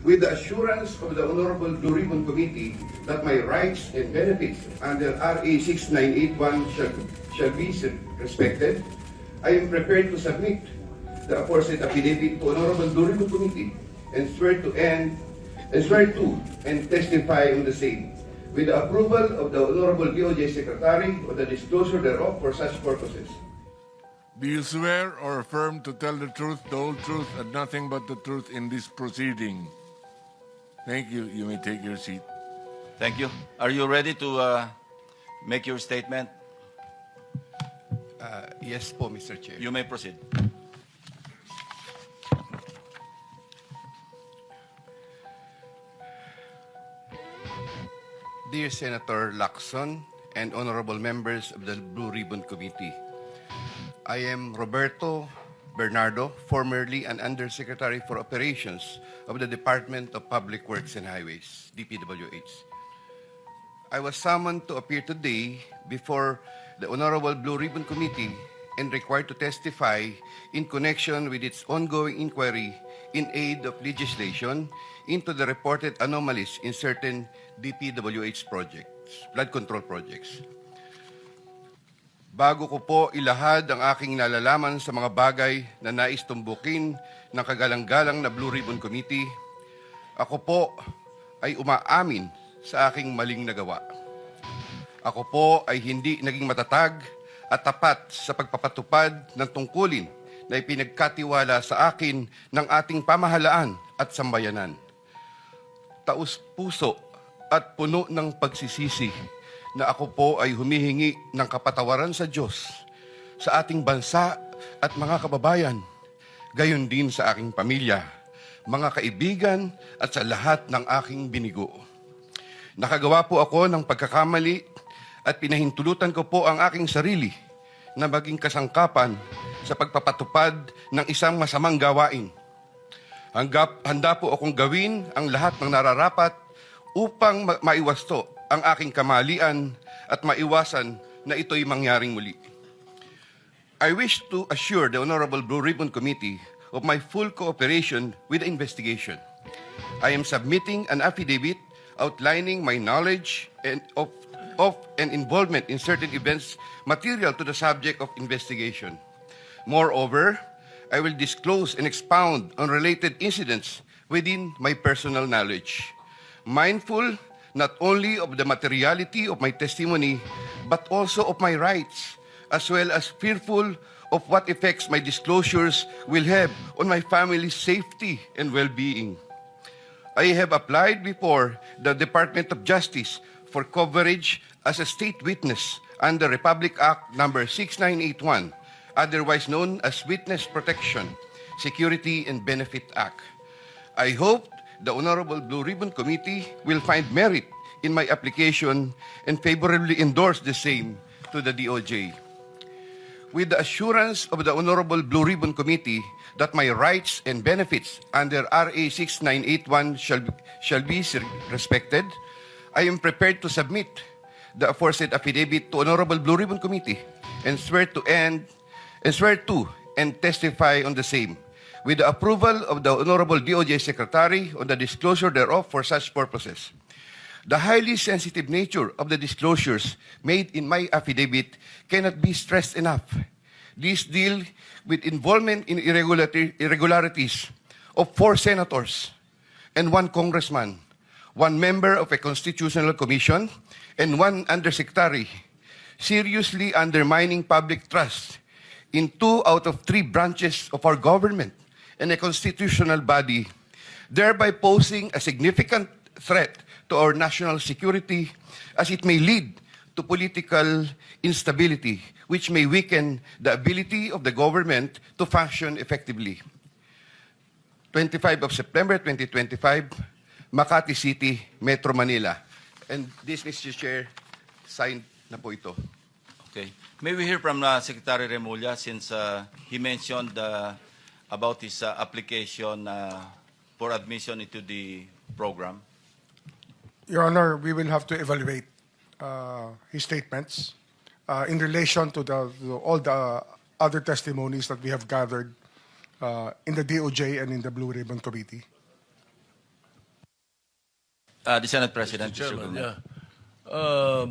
with the assurance of the Honorable Blue Ribbon Committee that my rights and benefits under RA 6981 shall be respected, I am prepared to submit the aforesaid affidavit to Honorable Blue Ribbon Committee and swear to and testify on the same, with the approval of the Honorable DOJ Secretary or the disclosure thereof for such purposes. Do you swear or affirm to tell the truth, the whole truth, and nothing but the truth in this proceeding? Thank you. You may take your seat. Thank you. Are you ready to make your statement? Yes po, Mr. Chair. You may proceed. Dear Senator Lacson and honorable members of the Blue Ribbon Committee, I am Roberto Bernardo, formerly an Undersecretary for Operations of the Department of Public Works and Highways, DPWH. I was summoned to appear today before the Honorable Blue Ribbon Committee and required to testify in connection with its ongoing inquiry in aid of legislation into the reported anomalies in certain DPWH projects, flood control projects. Bago ko po ilahad ang aking nalalaman sa mga bagay na nais tumbukin ng kagalang-galang na Blue Ribbon Committee, ako po ay umaamin sa aking maling nagawa. Ako po ay hindi naging matatag at tapat sa pagpapatupad ng tungkulin na ipinagkatiwala sa akin ng ating pamahalaan at sambayanan. Taus-puso at puno ng pagsisisi na ako po ay humihingi ng kapatawaran sa Diyos, sa ating bansa at mga kababayan, gayon din sa aking pamilya, mga kaibigan at sa lahat ng aking binigo. Nakagawa po ako ng pagkakamali at pinahintulutan ko po ang aking sarili na maging kasangkapan sa pagpapatupad ng isang masamang gawain. Handa po akong gawin ang lahat ng nararapat upang maiwasto ang aking kamalian at maiwasan na ito'y mangyaring muli. I wish to assure the Honorable Blue Ribbon Committee of my full cooperation with the investigation. I am submitting an affidavit outlining my knowledge and of and involvement in certain events material to the subject of investigation. Moreover, I will disclose and expound on related incidents within my personal knowledge, mindful not only of the materiality of my testimony, but also of my rights, as well as fearful of what effects my disclosures will have on my family's safety and well-being. I have applied before the Department of Justice for coverage as a state witness under Republic Act No. 6981, otherwise known as Witness Protection, Security and Benefit Act. I hope the Honorable Blue Ribbon Committee will find merit in my application and favorably endorse the same to the DOJ. With the assurance of the Honorable Blue Ribbon Committee that my rights and benefits under RA 6981 shall be respected, I am prepared to submit the aforesaid affidavit to Honorable Blue Ribbon Committee and swear to and testify on the same, with the approval of the Honorable DOJ Secretary on the disclosure thereof for such purposes. The highly sensitive nature of the disclosures made in my affidavit cannot be stressed enough. These deal with involvement in irregularities of 4 senators and 1 congressman, 1 member of a constitutional commission, and 1 undersecretary, seriously undermining public trust in 2 out of 3 branches of our government and a constitutional body, thereby posing a significant threat to our national security as it may lead to political instability, which may weaken the ability of the government to function effectively. 25 of September 2025, Makati City, Metro Manila. And this, Mr. Chair, signed na po ito. Okay. May we hear from Secretary Remulla since he mentioned about his application for admission into the program? Your Honor, we will have to evaluate his statements in relation to all the other testimonies that we have gathered in the DOJ and in the Blue Ribbon Committee. The Senate President, Mr. Chairman, Gulman. yeah.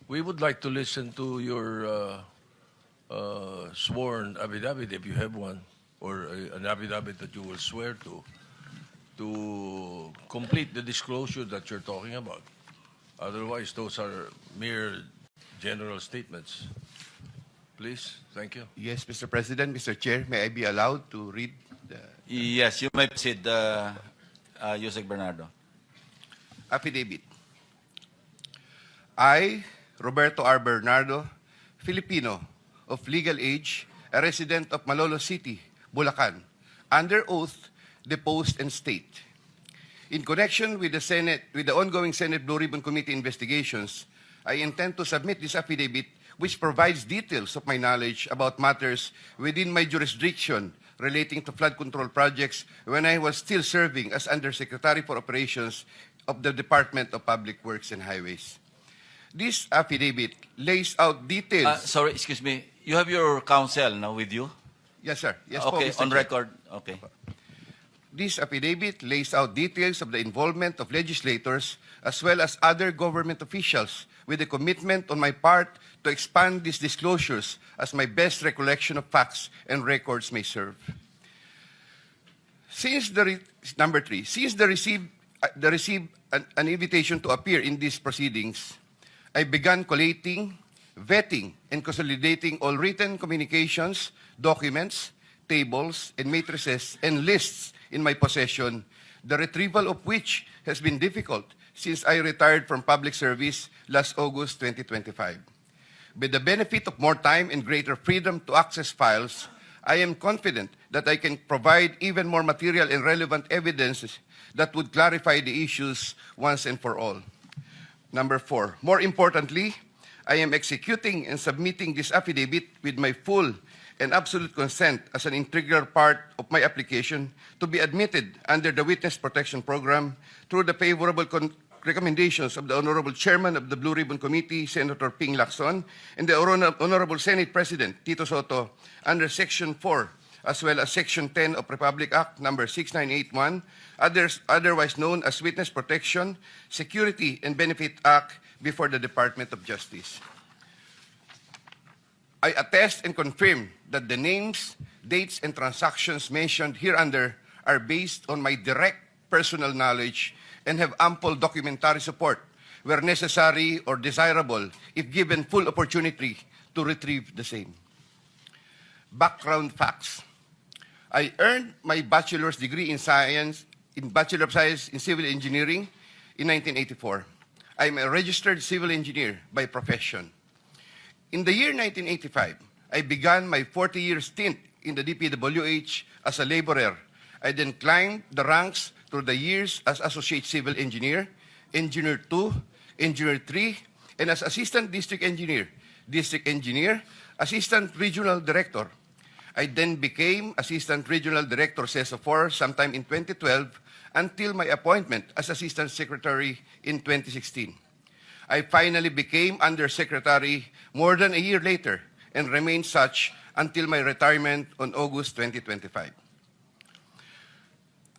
We would like to listen to your sworn affidavit, if you have one, or an affidavit that you will swear to complete the disclosure that you're talking about. Otherwise, those are mere general statements. Please, thank you. Yes, Mr. President, Mr. Chair, may I be allowed to read the Yes, you may proceed, Yusek Bernardo. affidavit? I, Roberto R. Bernardo, Filipino, of legal age, a resident of Malolos City, Bulacan, under oath, deposed and state. In connection with the ongoing Senate Blue Ribbon Committee investigations, I intend to submit this affidavit which provides details of my knowledge about matters within my jurisdiction relating to flood control projects when I was still serving as Undersecretary for Operations of the Department of Public Works and Highways. This affidavit lays out details. Sorry, excuse me. You have your counsel now with you? Yes, sir. Yes, po, Okay, Mr. on Chair. record. Okay. This affidavit lays out details of the involvement of legislators as well as other government officials with a commitment on my part to expand these disclosures as my best recollection of facts and records may serve. Number three, since the received an invitation to appear in these proceedings, I began collating, vetting, and consolidating all written communications, documents, tables, and matrices, and lists in my possession, the retrieval of which has been difficult since I retired from public service last August 2025. With the benefit of more time and greater freedom to access files, I am confident that I can provide even more material and relevant evidence that would clarify the issues once and for all. Number four, more importantly, I am executing and submitting this affidavit with my full and absolute consent as an integral part of my application to be admitted under the Witness Protection Program through the favorable recommendations of the Honorable Chairman of the Blue Ribbon Committee, Senator Ping Lacson, and the Honorable Senate President, Tito Soto, under Section 4, as well as Section 10 of Republic Act Number 6981, otherwise known as Witness Protection, Security, and Benefit Act before the Department of Justice. I attest and confirm that the names, dates, and transactions mentioned hereunder are based on my direct personal knowledge and have ample documentary support where necessary or desirable if given full opportunity to retrieve the same. Background facts. I earned my bachelor's degree in Bachelor of Science in Civil Engineering in 1984. I'm a registered civil engineer by profession. In the year 1985, I began my 40-year stint in the DPWH as a laborer. I then climbed the ranks through the years as Associate Civil Engineer, Engineer 2, Engineer 3, and as Assistant District Engineer, Assistant Regional Director. I then became Assistant Regional Director CESO 4 sometime in 2012 until my appointment as Assistant Secretary in 2016. I finally became Undersecretary more than a year later and remained such until my retirement on August 2025.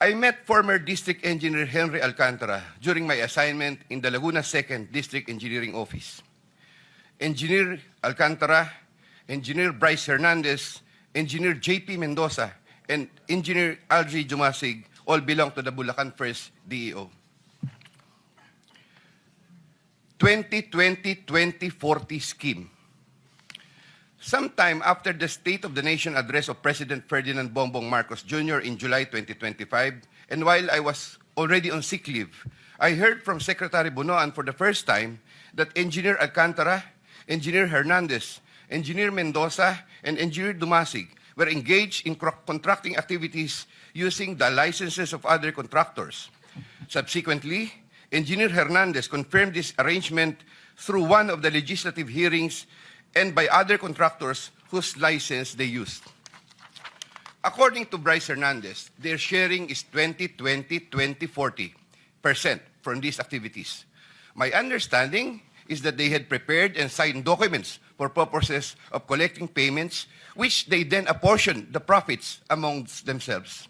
I met former District Engineer Henry Alcantara during my assignment in the Laguna 2nd District Engineering Office. Engineer Alcantara, Engineer Bryce Hernandez, Engineer J.P. Mendoza, and Engineer Algie Jumasig all belong to the Bulacan 1st DEO. 2020-2040 scheme. Sometime after the State of the Nation address of President Ferdinand Bongbong Marcos Jr. in July 2025, and while I was already on sick leave, I heard from Secretary Bunoan for the first time that Engineer Alcantara, Engineer Hernandez, Engineer Mendoza, and Engineer Dumasig were engaged in contracting activities using the licenses of other contractors. Subsequently, Engineer Hernandez confirmed this arrangement through one of the legislative hearings and by other contractors whose license they used. According to Bryce Hernandez, their sharing is 20-20-20-40% from these activities. My understanding is that they had prepared and signed documents for purposes of collecting payments, which they then apportioned the profits amongst themselves.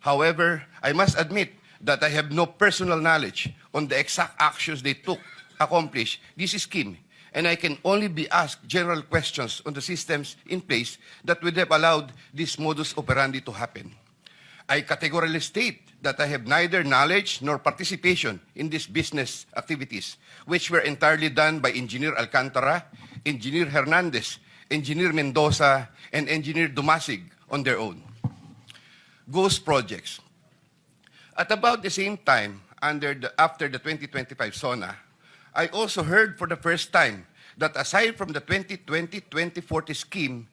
However, I must admit that I have no personal knowledge on the exact actions they took accomplish this scheme, and I can only be asked general questions on the systems in place that would have allowed this modus operandi to happen. I categorically state that I have neither knowledge nor participation in these business activities, which were entirely done by Engineer Alcantara, Engineer Hernandez, Engineer Mendoza, and Engineer Dumasig on their own. Ghost projects. At about the same time, after the 2025 SONA, I also heard for the first time that aside from the 2020-2040 scheme,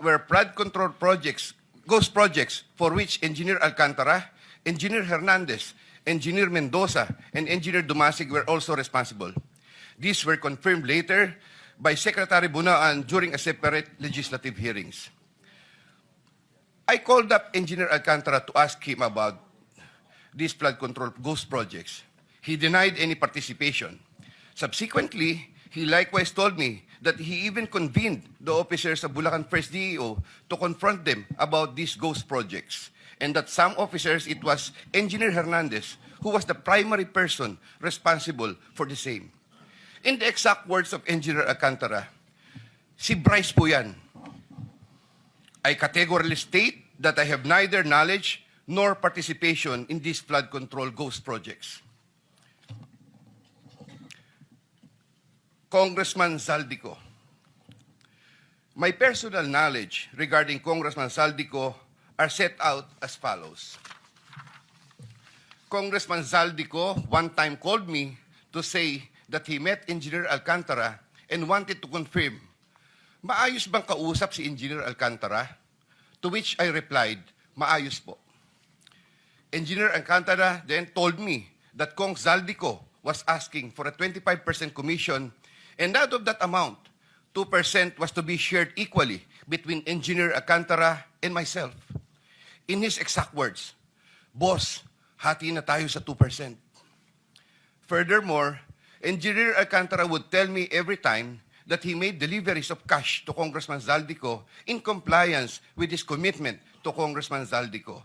were flood control projects, ghost projects, for which Engineer Alcantara, Engineer Hernandez, Engineer Mendoza, and Engineer Dumasig were also responsible. These were confirmed later by Secretary Bunaan during a separate legislative hearings. I called up Engineer Alcantara to ask him about these flood control ghost projects. He denied any participation. Subsequently, he likewise told me that he even convened the officers of Bulacan First DEO to confront them about these ghost projects, and that some officers, it was Engineer Hernandez, who was the primary person responsible for the same. In the exact words of Engineer Alcantara, si Bryce po yan. I categorically state that I have neither knowledge nor participation in these flood control ghost projects. Congressman Zaldico. My personal knowledge regarding Congressman Zaldico are set out as follows. Congressman Zaldico one time called me to say that he met Engineer Alcantara and wanted to confirm, maayos bang kausap si Engineer Alcantara? To which I replied, maayos po. Engineer Alcantara then told me that Kong Zaldico was asking for a 25% commission, and out of that amount, 2% was to be shared equally between Engineer Alcantara and myself. In his exact words, Boss, hati na tayo sa 2%. Furthermore, Engineer Alcantara would tell me every time that he made deliveries of cash to Congressman Zaldico in compliance with his commitment to Congressman Zaldico.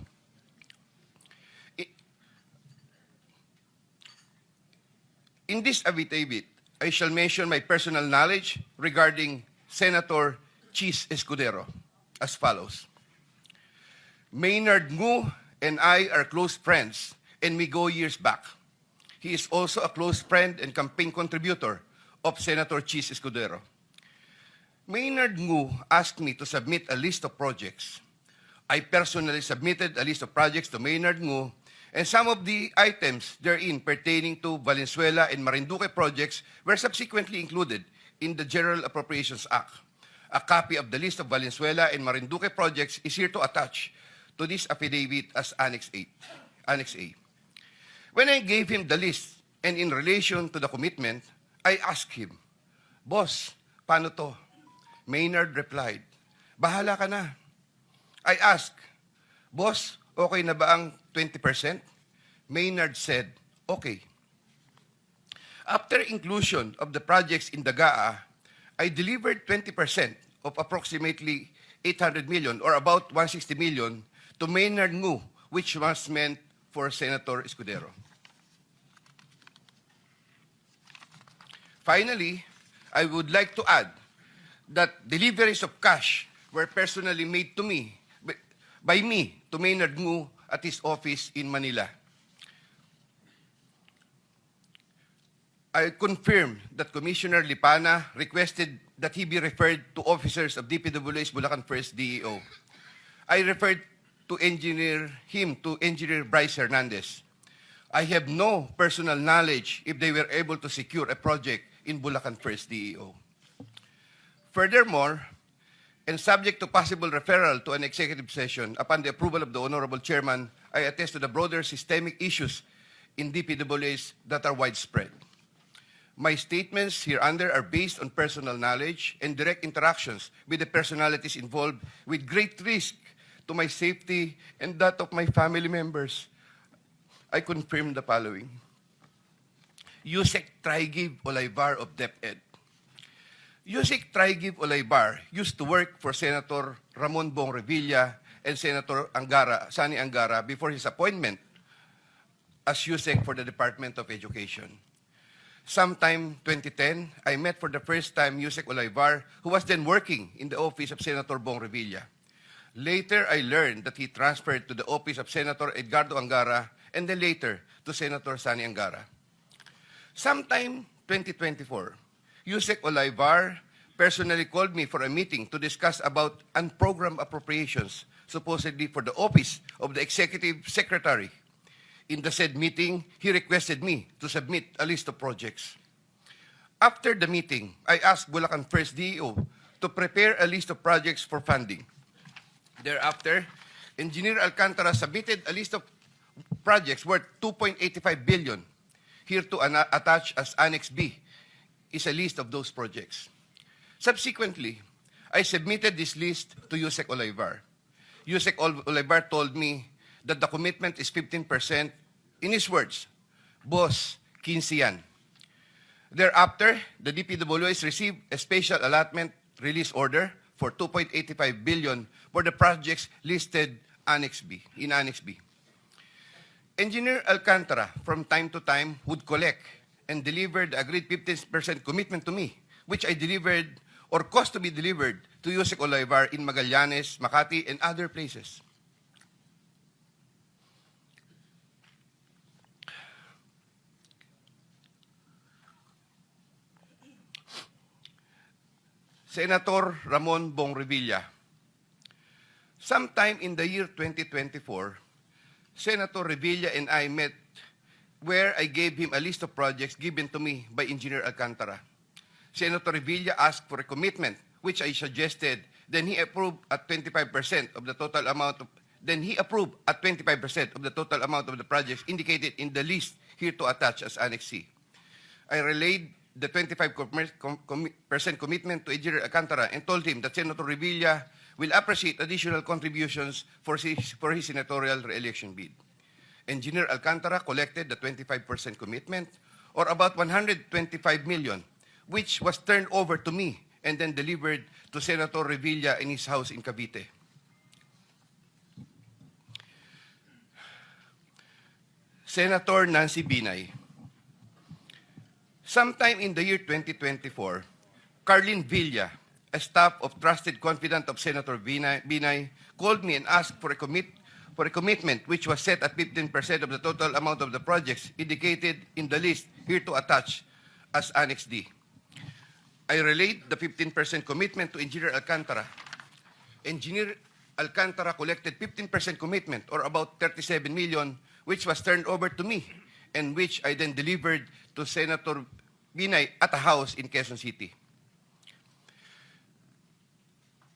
In this affidavit, I shall mention my personal knowledge regarding Senator Chis Escudero as follows. Maynard Ngu and I are close friends, and we go years back. He is also a close friend and campaign contributor of Senator Chis Escudero. Maynard Ngu asked me to submit a list of projects. I personally submitted a list of projects to Maynard Ngu, and some of the items therein pertaining to Valenzuela and Marinduque projects were subsequently included in the General Appropriations Act. A copy of the list of Valenzuela and Marinduque projects is here to attach to this affidavit as Annex A. When I gave him the list, and in relation to the commitment, I asked him, Boss, paano to? Maynard replied, bahala ka na. I asked, Boss, okay na ba ang 20%? Maynard said, okay. After inclusion of the projects in the GAA, I delivered 20% of approximately 800 million or about 160 million to Maynard Ngu, which was meant for Senator Escudero. Finally, I would like to add that deliveries of cash were personally made to me, by me, to Maynard Ngu at his office in Manila. I confirm that Commissioner Lipana requested that he be referred to officers of DPWH Bulacan First DEO. I referred to Engineer Bryce Hernandez. I have no personal knowledge if they were able to secure a project in Bulacan First DEO. Furthermore, and subject to possible referral to an executive session upon the approval of the Honorable Chairman, I attest to the broader systemic issues in DPWH that are widespread. My statements hereunder are based on personal knowledge and direct interactions with the personalities involved with great risk to my safety and that of my family members. I confirm the following. Yusek Trigiv Olaybar of DepEd. Yusek Trigiv Olaybar used to work for Senator Ramon Bong Revilla and Senator Sani Angara before his appointment as USEC for the Department of Education. Sometime 2010, I met for the first time Yusek Olayvar, who was then working in the office of Senator Bong Revilla. Later, I learned that he transferred to the office of Senator Edgardo Angara and then later to Senator Sani Angara. Sometime 2024, Yusek Olayvar personally called me for a meeting to discuss about unprogrammed appropriations, supposedly for the office of the Executive Secretary. In the said meeting, he requested me to submit a list of projects. After the meeting, I asked Bulacan First DEO to prepare a list of projects for funding. Thereafter, Engineer Alcantara submitted a list of projects worth 2.85 billion. Here to attach as Annex B is a list of those projects. Subsequently, I submitted this list to Yusek Olayvar. Yusek Olayvar told me that the commitment is 15%. In his words, Boss, 15 yan. Thereafter, the DPWH received a special allotment release order for 2.85 billion for the projects listed in Annex B. Engineer Alcantara, from time to time, would collect and deliver the agreed 15% commitment to me, which I delivered or caused to be delivered to Yusek Olayvar in Magallanes, Makati, and other places. Senator Ramon Bong Revilla. Sometime in the year 2024, Senator Revilla and I met where I gave him a list of projects given to me by Engineer Alcantara. Senator Revilla asked for a commitment, which I suggested. Then he approved at 25% of the total amount of the projects indicated in the list here to attach as Annex C. I relayed the 25% commitment to Engineer Alcantara and told him that Senator Revilla will appreciate additional contributions for his senatorial re-election bid. Engineer Alcantara collected the 25% commitment, or about 125 million, which was turned over to me and then delivered to Senator Revilla in his house in Cavite. Senator Nancy Binay. Sometime in the year 2024, Carlin Villa, a staff of trusted confidant of Senator Binay, called me and asked for a commitment which was set at 15% of the total amount of the projects indicated in the list here to attach as Annex D. I relayed the 15% commitment to Engineer Alcantara. Engineer Alcantara collected 15% commitment, or about 37 million, which was turned over to me and which I then delivered to Senator Binay at a house in Quezon City.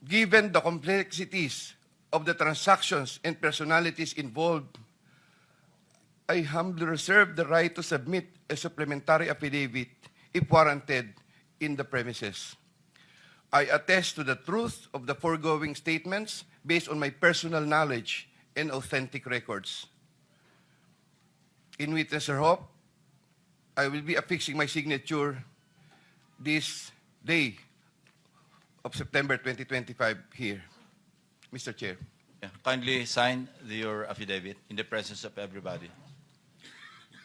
Given the complexities of the transactions and personalities involved, I humbly reserve the right to submit a supplementary affidavit if warranted in the premises. I attest to the truth of the foregoing statements based on my personal knowledge and authentic records. In witness or hope, I will be affixing my signature this day of September 2025 here. Mr. Chair. Yeah, kindly sign your affidavit in the presence of everybody.